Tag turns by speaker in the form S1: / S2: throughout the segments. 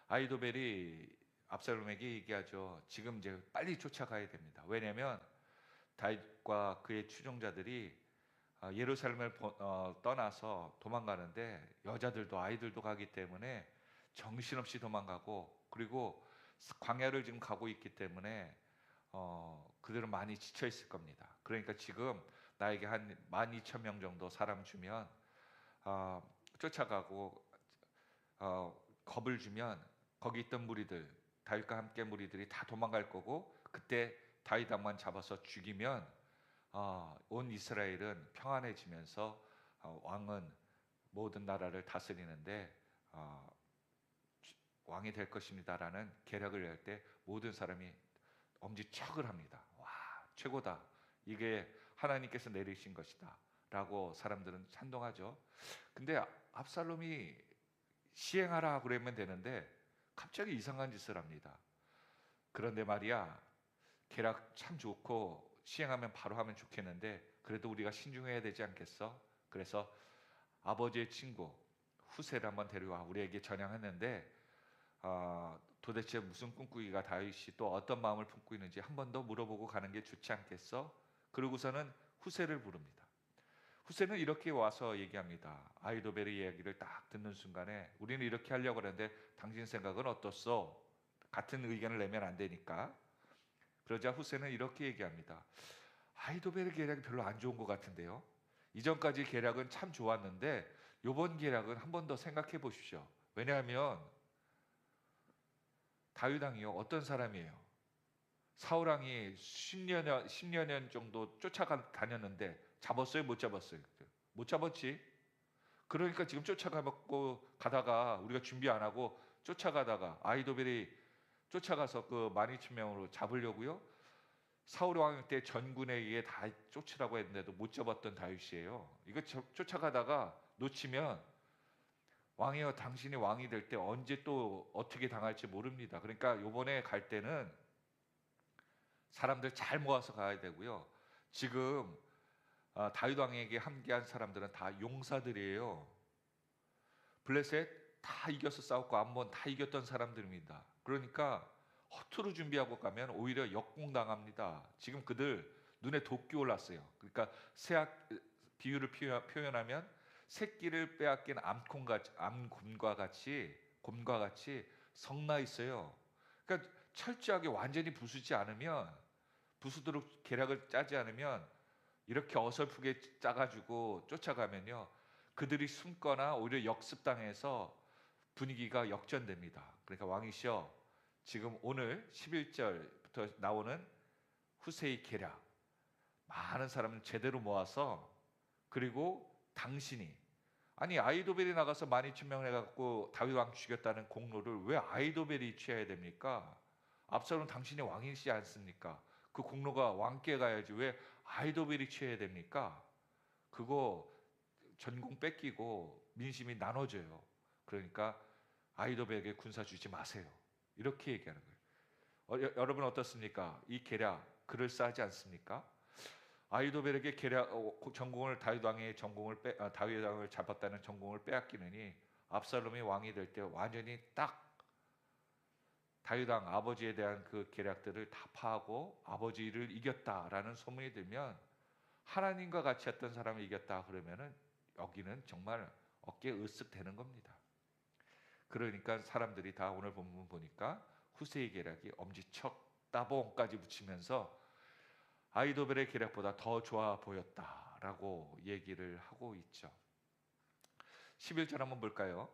S1: 아이도벨이 압살롬에게 얘기하죠. 지금 이제 빨리 쫓아가야 됩니다. 왜냐하면 다윗과 그의 추종자들이 예루살렘을 떠나서 도망가는데 여자들도 아이들도 가기 때문에 정신없이 도망가고, 그리고 광야를 지금 가고 있기 때문에 그들은 많이 지쳐 있을 겁니다. 그러니까 지금 나에게 한 12,000명 정도 사람 주면 쫓아가고 겁을 주면 거기 있던 무리들, 다윗과 함께 무리들이 다 도망갈 거고, 그때 다윗 왕만 잡아서 죽이면 온 이스라엘은 평안해지면서 왕은 모든 나라를 다스리는데 왕이 될 것입니다라는 계략을 낼 때 모든 사람이 엄지척을 합니다. 와, 최고다. 이게 하나님께서 내리신 것이다 라고 사람들은 찬동하죠. 근데 압살롬이 시행하라 그러면 되는데 갑자기 이상한 짓을 합니다. 그런데 말이야, 계략 참 좋고 시행하면 바로 하면 좋겠는데 그래도 우리가 신중해야 되지 않겠어? 그래서 아버지의 친구 후세를 한번 데려와 우리에게 전향했는데 도대체 무슨 꿈꾸기가 다윗이 또 어떤 마음을 품고 있는지 한 번 더 물어보고 가는 게 좋지 않겠어? 그러고서는 후세를 부릅니다. 후세는 이렇게 와서 얘기합니다. 아이도벨의 이야기를 딱 듣는 순간에 우리는 이렇게 하려고 하는데 당신 생각은 어떻소? 같은 의견을 내면 안 되니까. 그러자 후세는 이렇게 얘기합니다. 아이도벨의 계략이 별로 안 좋은 것 같은데요. 이전까지 계략은 참 좋았는데 이번 계략은 한 번 더 생각해 보십시오. 왜냐하면 다윗 왕이요, 어떤 사람이에요? 사울 왕이 10년 정도 쫓아다녔는데 잡았어요? 못 잡았어요? 못 잡았지. 그러니까 지금 쫓아가고 가다가 우리가 준비 안 하고 쫓아가다가 아이도벨이 쫓아가서 그 12,000명으로 잡으려고요. 사울 왕 때 전군에 의해 다 쫓으라고 했는데도 못 잡았던 다윗이에요. 이거 쫓아가다가 놓치면 왕이여 당신이 왕이 될 때 언제 또 어떻게 당할지 모릅니다. 그러니까 요번에 갈 때는 사람들 잘 모아서 가야 되고요. 지금 다윗 왕에게 함께한 사람들은 다 용사들이에요. 블레셋 다 이겨서 싸웠고 암몬 다 이겼던 사람들입니다. 그러니까 허투루 준비하고 가면 오히려 역공당합니다. 지금 그들 눈에 도끼 올랐어요. 그러니까 비유를 표현하면 새끼를 빼앗긴 암곰과 같이 성나 있어요. 그러니까 철저하게 완전히 부수지 않으면, 부수도록 계략을 짜지 않으면, 이렇게 어설프게 짜가지고 쫓아가면요, 그들이 숨거나 오히려 역습당해서 분위기가 역전됩니다. 그러니까 왕이시여, 지금 오늘 11절부터 나오는 후세의 계략, 많은 사람을 제대로 모아서, 그리고 당신이, 아니 아이도벨이 나가서 12,000명을 해갖고 다윗 왕 죽였다는 공로를 왜 아이도벨이 취해야 됩니까? 압살롬 당신이 왕이시지 않습니까? 그 공로가 왕께 가야지 왜 아이도벨이 취해야 됩니까? 그거 전공 뺏기고 민심이 나눠져요. 그러니까 아이도벨에게 군사 주지 마세요. 이렇게 얘기하는 거예요. 여러분 어떻습니까? 이 계략 그럴싸하지 않습니까? 아이도벨에게 전공을 다윗 왕의 다윗 왕을 잡았다는 전공을 빼앗기느니 압살롬이 왕이 될 때 완전히 딱 다윗 왕 아버지에 대한 그 계략들을 다 파하고 아버지를 이겼다라는 소문이 들면, 하나님과 같이 했던 사람을 이겼다 그러면은 여기는 정말 어깨에 으쓱 되는 겁니다. 그러니까 사람들이 다 오늘 본문 보니까 후세의 계략이 엄지척 따봉까지 붙이면서 아이도벨의 계략보다 더 좋아 보였다라고 얘기를 하고 있죠. 11절 한번 볼까요?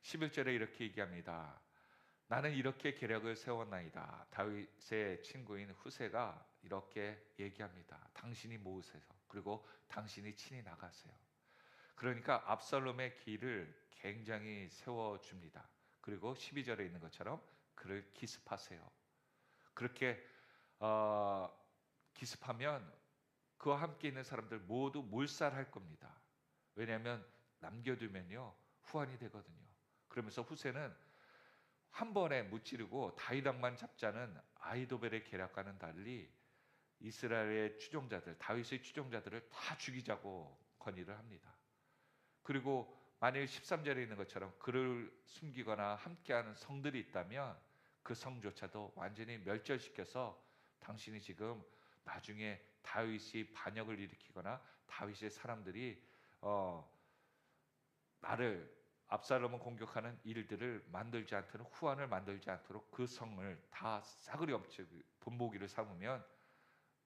S1: 11절에 이렇게 얘기합니다. 나는 이렇게 계략을 세웠나이다. 다윗의 친구인 후세가 이렇게 얘기합니다. 당신이 모으세요. 그리고 당신이 친히 나가세요. 그러니까 압살롬의 길을 굉장히 세워줍니다. 그리고 12절에 있는 것처럼 그를 기습하세요. 그렇게 기습하면 그와 함께 있는 사람들 모두 몰살할 겁니다. 왜냐하면 남겨두면요 후환이 되거든요. 그러면서 후세는 한 번에 무찌르고 다윗 왕만 잡자는 아이도벨의 계략과는 달리 이스라엘의 추종자들, 다윗의 추종자들을 다 죽이자고 건의를 합니다. 그리고 만일 13절에 있는 것처럼 그를 숨기거나 함께하는 성들이 있다면 그 성조차도 완전히 멸절시켜서 당신이 지금 나중에 다윗이 반역을 일으키거나 다윗의 사람들이 나를 압살롬을 공격하는 일들을 만들지 않도록, 후환을 만들지 않도록 그 성을 다 싸그리 엎쳐 본보기를 삼으면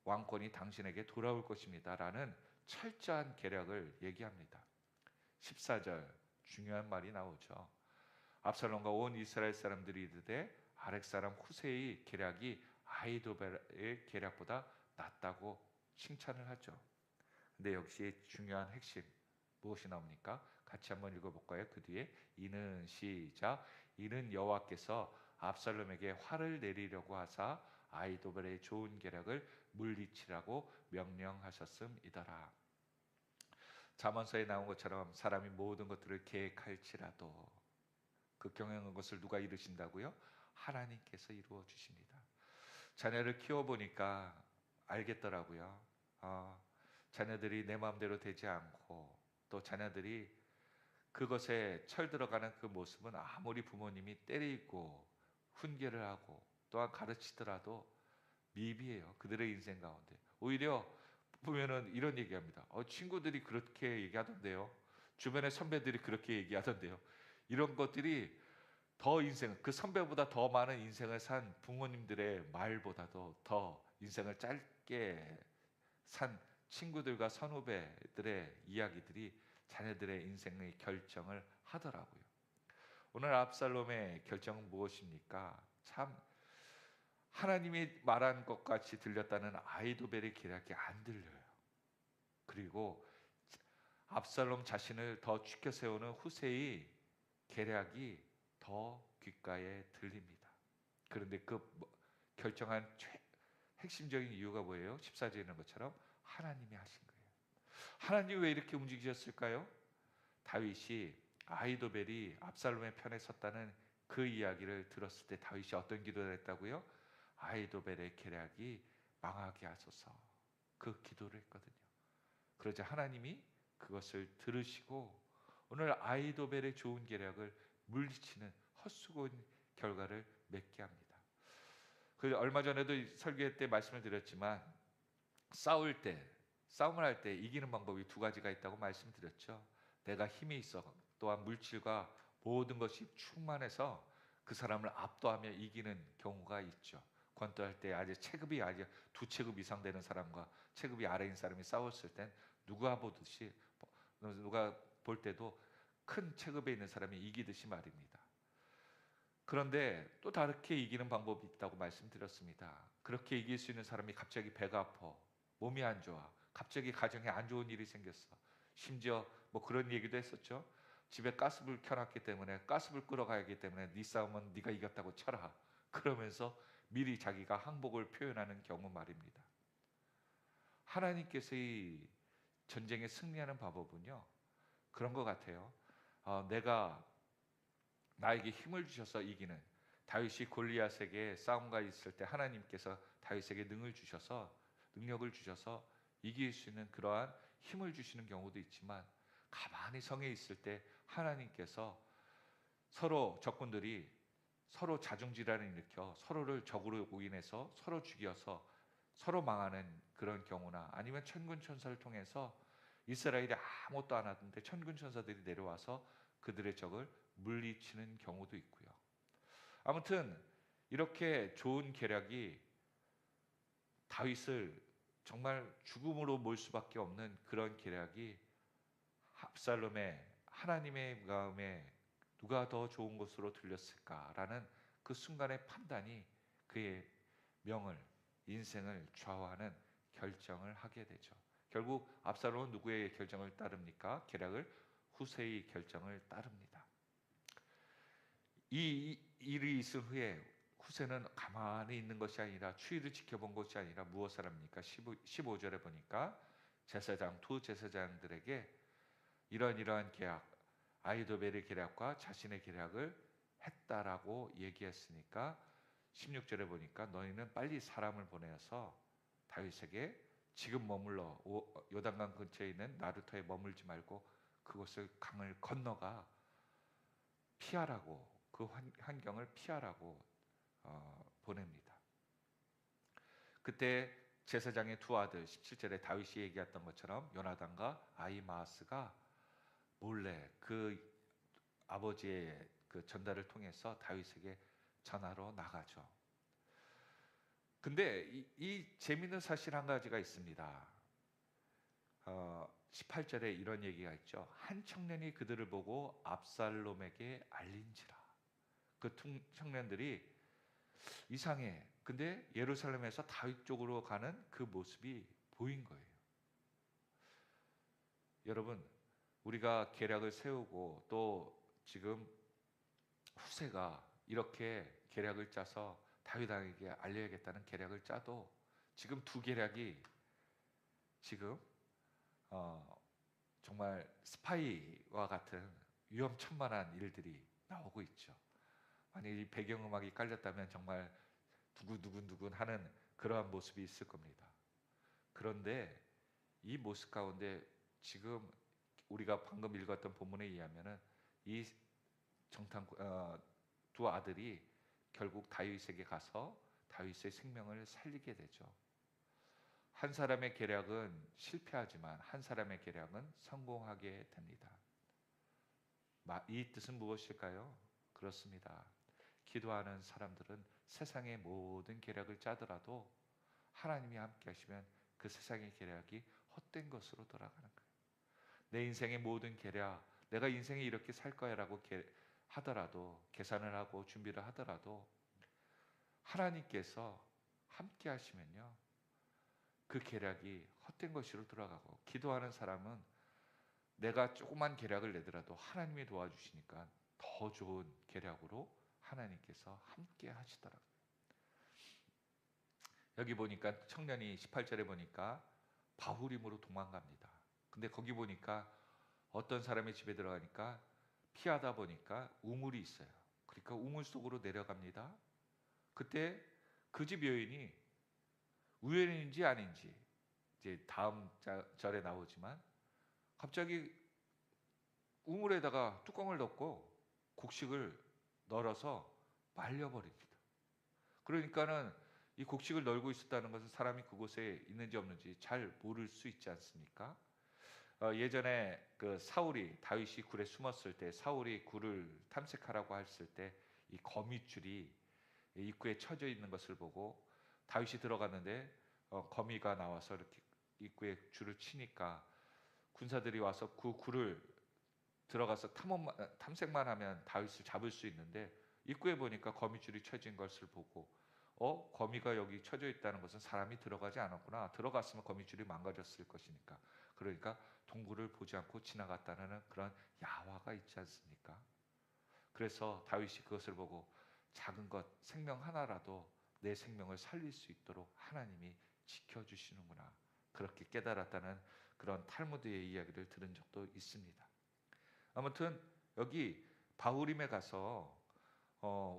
S1: 왕권이 당신에게 돌아올 것입니다 라는 철저한 계략을 얘기합니다. 14절 중요한 말이 나오죠. 압살롬과 온 이스라엘 사람들이 이르되 아렉 사람 후세의 계략이 아히도벨의 계략보다 낫다고 칭찬을 하죠. 근데 역시 중요한 핵심 무엇이 나옵니까? 같이 한번 읽어볼까요? 그 뒤에 이는 시작 이는 여호와께서 압살롬에게 화를 내리려고 하사 아히도벨의 좋은 계략을 물리치라고 명령하셨음이더라. 잠언서에 나온 것처럼 사람이 모든 것들을 계획할지라도 그 경영한 것을 누가 이루신다고요? 하나님께서 이루어 주십니다. 자녀를 키워보니까 알겠더라고요. 자녀들이 내 마음대로 되지 않고 또 자녀들이 그것에 철들어가는 그 모습은 아무리 부모님이 때리고 훈계를 하고 또한 가르치더라도 미비해요. 그들의 인생 가운데. 오히려 보면은 이런 얘기합니다. 친구들이 그렇게 얘기하던데요. 주변의 선배들이 그렇게 얘기하던데요. 이런 것들이 더 인생, 그 선배보다 더 많은 인생을 산 부모님들의 말보다도 더 인생을 짧게 산 친구들과 선후배들의 이야기들이 자녀들의 인생의 결정을 하더라고요. 오늘 압살롬의 결정은 무엇입니까? 참 하나님이 말한 것 같이 들렸다는 아히도벨의 계략이 안 들려요. 그리고 압살롬 자신을 더 죽여 세우는 후세의 계략이 더 귓가에 들립니다. 그런데 그 결정한 핵심적인 이유가 뭐예요? 14절에 있는 것처럼 하나님이 하신 거예요. 하나님이 왜 이렇게 움직이셨을까요? 다윗이 아히도벨이 압살롬의 편에 섰다는 그 이야기를 들었을 때 다윗이 어떤 기도를 했다고요? 아히도벨의 계략이 망하게 하소서, 그 기도를 했거든요. 그러자 하나님이 그것을 들으시고 오늘 아히도벨의 좋은 계략을 물리치는 헛수고인 결과를 맺게 합니다. 그 얼마 전에도 설교 때 말씀을 드렸지만 싸움을 할 때 이기는 방법이 두 가지가 있다고 말씀드렸죠. 내가 힘이 있어 또한 물질과 모든 것이 충만해서 그 사람을 압도하며 이기는 경우가 있죠. 권투할 때 체급이 두 체급 이상 되는 사람과 체급이 아래인 사람이 싸웠을 땐 누가 볼 때도 큰 체급에 있는 사람이 이기듯이 말입니다. 그런데 또 다르게 이기는 방법이 있다고 말씀드렸습니다. 그렇게 이길 수 있는 사람이 갑자기 배가 아파, 몸이 안 좋아, 갑자기 가정에 안 좋은 일이 생겼어. 심지어 그런 얘기도 했었죠. 집에 가스불 켜놨기 때문에 가스불 끄러 가기 때문에 네 싸움은 네가 이겼다고 쳐라. 그러면서 미리 자기가 항복을 표현하는 경우 말입니다. 하나님께서의 전쟁에 승리하는 방법은요, 그런 것 같아요. 내가 나에게 힘을 주셔서 이기는, 다윗이 골리앗에게 싸움가 있을 때 하나님께서 다윗에게 능력을 주셔서 이길 수 있는 그러한 힘을 주시는 경우도 있지만, 가만히 성에 있을 때 하나님께서 서로 적군들이 서로 자중질환을 일으켜 서로를 적으로 인해서 서로 죽여서 서로 망하는 그런 경우나, 아니면 천군 천사를 통해서 이스라엘이 아무것도 안 하던데 천군 천사들이 내려와서 그들의 적을 물리치는 경우도 있고요. 아무튼 이렇게 좋은 계략이 다윗을 정말 죽음으로 몰 수밖에 없는 그런 계략이 압살롬의 하나님의 마음에 누가 더 좋은 것으로 들렸을까라는 그 순간의 판단이 그의 인생을 좌우하는 결정을 하게 되죠. 결국 압살롬은 누구의 결정을 따릅니까? 계략을 후세의 결정을 따릅니다. 이 일이 있은 후에 후세는 가만히 있는 것이 아니라 추위를 지켜본 것이 아니라 무엇을 합니까? 15절에 보니까 두 제사장들에게 이러한 계약, 아히도벨의 계략과 자신의 계략을 했다라고 얘기했으니까 16절에 보니까 너희는 빨리 사람을 보내서 다윗에게 지금 머물러 요단강 근처에 있는 나루터에 머물지 말고 그곳을 강을 건너가 피하라고, 그 환경을 피하라고 보냅니다. 그때 제사장의 두 아들, 17절에 다윗이 얘기했던 것처럼 요나단과 아히마아스가 몰래 그 아버지의 그 전달을 통해서 다윗에게 전하러 나가죠. 근데 이 재미있는 사실 한 가지가 있습니다. 18절에 이런 얘기가 있죠. 한 청년이 그들을 보고 압살롬에게 알린지라. 그 청년들이 이상해. 근데 예루살렘에서 다윗 쪽으로 가는 그 모습이 보인 거예요. 여러분, 우리가 계략을 세우고 또 지금 후세가 이렇게 계략을 짜서 다윗에게 알려야겠다는 계략을 짜도 지금 두 계략이 지금 정말 스파이와 같은 위험천만한 일들이 나오고 있죠. 만약 이 배경음악이 깔렸다면 정말 두근두근 하는 그러한 모습이 있을 겁니다. 그런데 이 모습 가운데 지금 우리가 방금 읽었던 본문에 의하면은 이 두 아들이 결국 다윗에게 가서 다윗의 생명을 살리게 되죠. 한 사람의 계략은 실패하지만 한 사람의 계략은 성공하게 됩니다. 이 뜻은 무엇일까요? 그렇습니다. 기도하는 사람들은 세상의 모든 계략을 짜더라도 하나님이 함께 하시면 그 세상의 계략이 헛된 것으로 돌아가는 거예요. 내 인생의 모든 계략, 내가 인생에 이렇게 살 거야 라고 하더라도, 계산을 하고 준비를 하더라도 하나님께서 함께 하시면요, 그 계략이 헛된 것으로 돌아가고, 기도하는 사람은 내가 조그만 계략을 내더라도 하나님이 도와주시니까 더 좋은 계략으로 하나님께서 함께 하시더라고요. 여기 보니까 청년이 18절에 보니까 바후림으로 도망갑니다. 근데 거기 보니까 어떤 사람의 집에 들어가니까 피하다 보니까 우물이 있어요. 그러니까 우물 속으로 내려갑니다. 그때 그 집 여인이 우연인지 아닌지 이제 다음 절에 나오지만 갑자기 우물에다가 뚜껑을 덮고 곡식을 널어서 말려버립니다. 그러니까는 이 곡식을 널고 있었다는 것은 사람이 그곳에 있는지 없는지 잘 모를 수 있지 않습니까? 예전에 그 사울이, 다윗이 굴에 숨었을 때, 사울이 굴을 탐색하라고 했을 때 이 거미줄이 입구에 쳐져 있는 것을 보고 다윗이 들어갔는데 거미가 나와서 이렇게 입구에 줄을 치니까 군사들이 와서 그 굴을 들어가서 탐색만 하면 다윗을 잡을 수 있는데, 입구에 보니까 거미줄이 쳐진 것을 보고 거미가 여기 쳐져 있다는 것은 사람이 들어가지 않았구나. 들어갔으면 거미줄이 망가졌을 것이니까. 그러니까 동굴을 보지 않고 지나갔다는 그런 야화가 있지 않습니까? 그래서 다윗이 그것을 보고 작은 것, 생명 하나라도 내 생명을 살릴 수 있도록 하나님이 지켜주시는구나, 그렇게 깨달았다는 그런 탈무드의 이야기를 들은 적도 있습니다. 아무튼 여기 바후림에 가서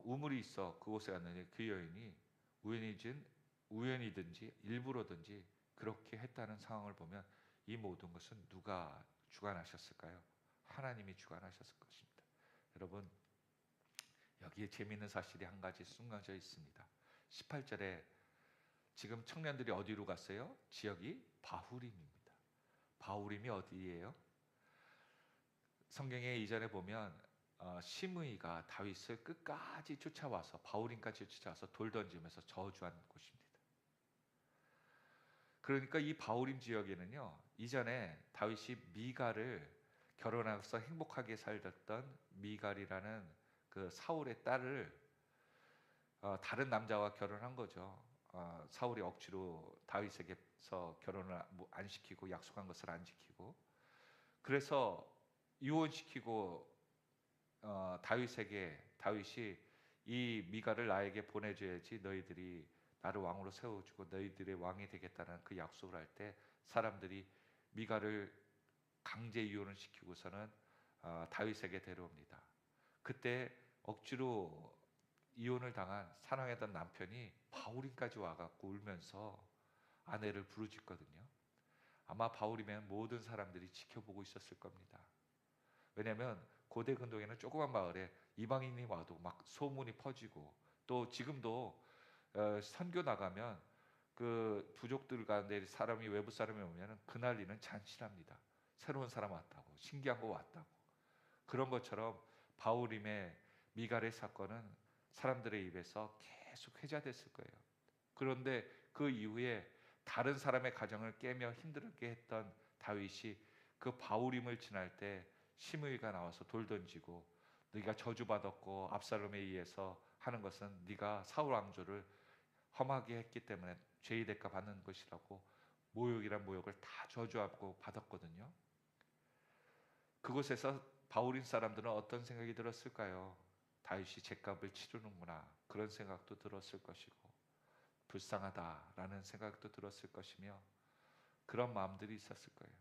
S1: 우물이 있어 그곳에 갔는데 그 여인이 우연이든지 일부러든지 그렇게 했다는 상황을 보면 이 모든 것은 누가 주관하셨을까요? 하나님이 주관하셨을 것입니다. 여러분, 여기에 재미있는 사실이 한 가지 숨겨져 있습니다. 18절에 지금 청년들이 어디로 갔어요? 지역이 바후림입니다. 바후림이 어디예요? 성경에 이전에 보면 시므이가 다윗을 끝까지 쫓아와서, 바후림까지 쫓아와서 돌 던지면서 저주한 곳입니다. 그러니까 이 바후림 지역에는요, 이전에 다윗이 미갈을 결혼해서 행복하게 살던 미갈이라는 그 사울의 딸을 다른 남자와 결혼한 거죠. 사울이 억지로 다윗에게서 결혼을 안 시키고 약속한 것을 안 지키고, 그래서 이혼시키고 다윗이 이 미갈을 나에게 보내줘야지 너희들이 나를 왕으로 세워주고 너희들의 왕이 되겠다는 그 약속을 할 때 사람들이 미갈을 강제 이혼을 시키고서는 다윗에게 데려옵니다. 그때 억지로 이혼을 당한 사랑했던 남편이 바후림까지 와갖고 울면서 아내를 부르짖거든요. 아마 바후림에는 모든 사람들이 지켜보고 있었을 겁니다. 왜냐하면 고대 근동에는 조그만 마을에 이방인이 와도 막 소문이 퍼지고, 또 지금도 선교 나가면 그 부족들 가운데 사람이 외부 사람이 오면은 그날리는 잔치랍니다. 새로운 사람 왔다고, 신기한 거 왔다고. 그런 것처럼 바울임의 미갈의 사건은 사람들의 입에서 계속 회자됐을 거예요. 그런데 그 이후에 다른 사람의 가정을 깨며 힘들게 했던 다윗이 그 바울임을 지날 때 시므이가 나와서 돌 던지고, 네가 저주받았고 압살롬에 의해서 하는 것은 네가 사울 왕조를 험하게 했기 때문에 죄의 대가 받는 것이라고 모욕이란 모욕을 다 저주하고 받았거든요. 그곳에서 바울인 사람들은 어떤 생각이 들었을까요? 다윗이 죗값을 치르는구나, 그런 생각도 들었을 것이고, 불쌍하다라는 생각도 들었을 것이며, 그런 마음들이 있었을 거예요.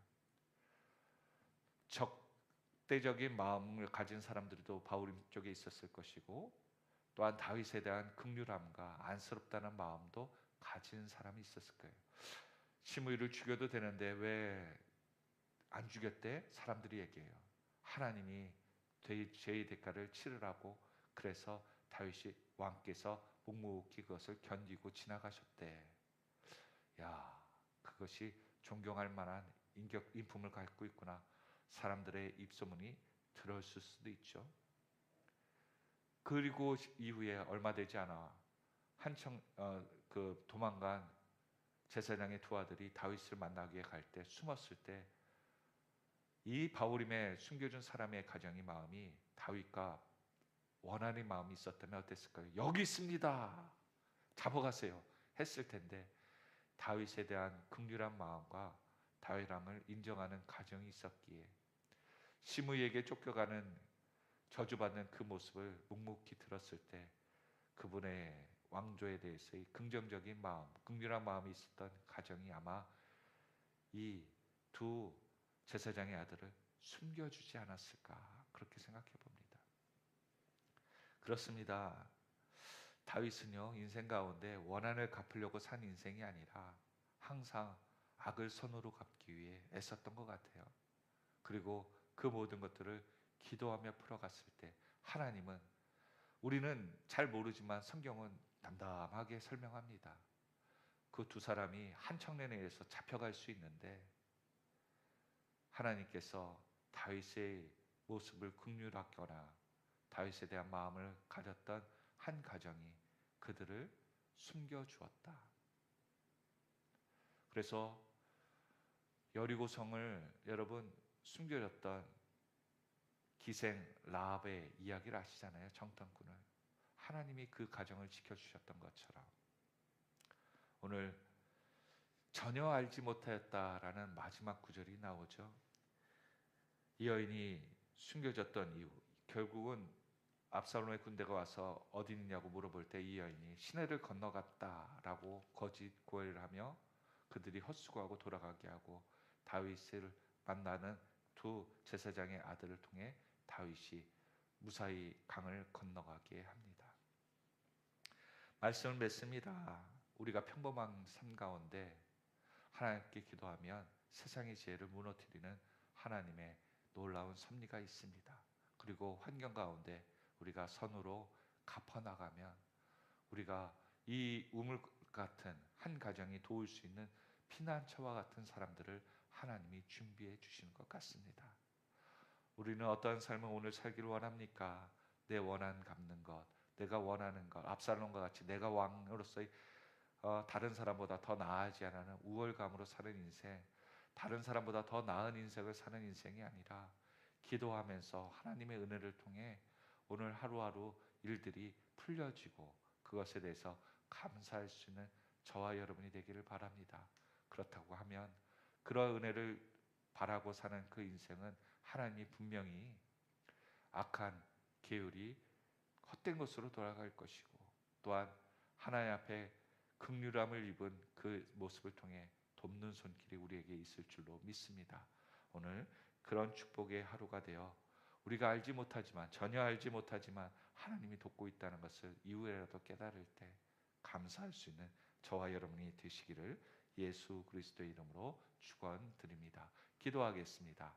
S1: 적대적인 마음을 가진 사람들도 바울 쪽에 있었을 것이고, 또한 다윗에 대한 긍휼함과 안쓰럽다는 마음도 가진 사람이 있었을 거예요. 시므이를 죽여도 되는데 왜 안 죽였대? 사람들이 얘기해요. 하나님이 죄의 대가를 치르라고, 그래서 다윗이 왕께서 묵묵히 그것을 견디고 지나가셨대. 야, 그것이 존경할 만한 인품을 갖고 있구나. 사람들의 입소문이 들었을 수도 있죠. 그리고 이후에 얼마 되지 않아 한청 그 도망간 제사장의 두 아들이 다윗을 만나기 위해 갈 때 숨었을 때, 이 바울임에 숨겨준 사람의 가정의 마음이 다윗과 원하는 마음이 있었다면 어땠을까요? 여기 있습니다, 잡아가세요 했을 텐데, 다윗에 대한 긍휼한 마음과 다윗 왕을 인정하는 가정이 있었기에 시므이에게 쫓겨가는 저주받는 그 모습을 묵묵히 들었을 때 그분의 왕조에 대해서의 긍정적인 마음, 긍휼한 마음이 있었던 가정이 아마 이 두 제사장의 아들을 숨겨주지 않았을까, 그렇게 생각해 봅니다. 그렇습니다. 다윗은요, 인생 가운데 원한을 갚으려고 산 인생이 아니라 항상 악을 선으로 갚기 위해 애썼던 것 같아요. 그리고 그 모든 것들을 기도하며 풀어갔을 때 하나님은, 우리는 잘 모르지만 성경은 담담하게 설명합니다. 그 두 사람이 한 청년에 의해서 잡혀갈 수 있는데, 하나님께서 다윗의 모습을 긍휼하거나 다윗에 대한 마음을 가졌던 한 가정이 그들을 숨겨주었다. 그래서 여리고성을 여러분 숨겨졌던 기생 라합의 이야기를 아시잖아요. 정탐꾼을. 하나님이 그 가정을 지켜주셨던 것처럼 오늘 전혀 알지 못하였다라는 마지막 구절이 나오죠. 이 여인이 숨겨졌던 이유, 결국은 압살롬의 군대가 와서 어디 있냐고 물어볼 때 이 여인이 시내를 건너갔다라고 거짓 고해를 하며 그들이 헛수고하고 돌아가게 하고 다윗을 만나는 두 제사장의 아들을 통해 다윗이 무사히 강을 건너가게 합니다. 말씀을 맺습니다. 우리가 평범한 삶 가운데 하나님께 기도하면 세상의 지혜를 무너뜨리는 하나님의 놀라운 섭리가 있습니다. 그리고 환경 가운데 우리가 선으로 갚아나가면 우리가 이 우물 같은 한 가정이 도울 수 있는 피난처와 같은 사람들을 하나님이 준비해 주시는 것 같습니다. 우리는 어떠한 삶을 오늘 살기를 원합니까? 내 원한 갚는 것, 내가 원하는 것, 압살롬과 같이 내가 왕으로서의 다른 사람보다 더 나아지지 않는 우월감으로 사는 인생, 다른 사람보다 더 나은 인생을 사는 인생이 아니라 기도하면서 하나님의 은혜를 통해 오늘 하루하루 일들이 풀려지고 그것에 대해서 감사할 수 있는 저와 여러분이 되기를 바랍니다. 그렇다고 하면 그러한 은혜를 바라고 사는 그 인생은 하나님이 분명히 악한 계율이 헛된 것으로 돌아갈 것이고, 또한 하나님 앞에 긍휼함을 입은 그 모습을 통해 돕는 손길이 우리에게 있을 줄로 믿습니다. 오늘 그런 축복의 하루가 되어 우리가 알지 못하지만, 전혀 알지 못하지만 하나님이 돕고 있다는 것을 이후에라도 깨달을 때 감사할 수 있는 저와 여러분이 되시기를 예수 그리스도의 이름으로 축원드립니다. 기도하겠습니다.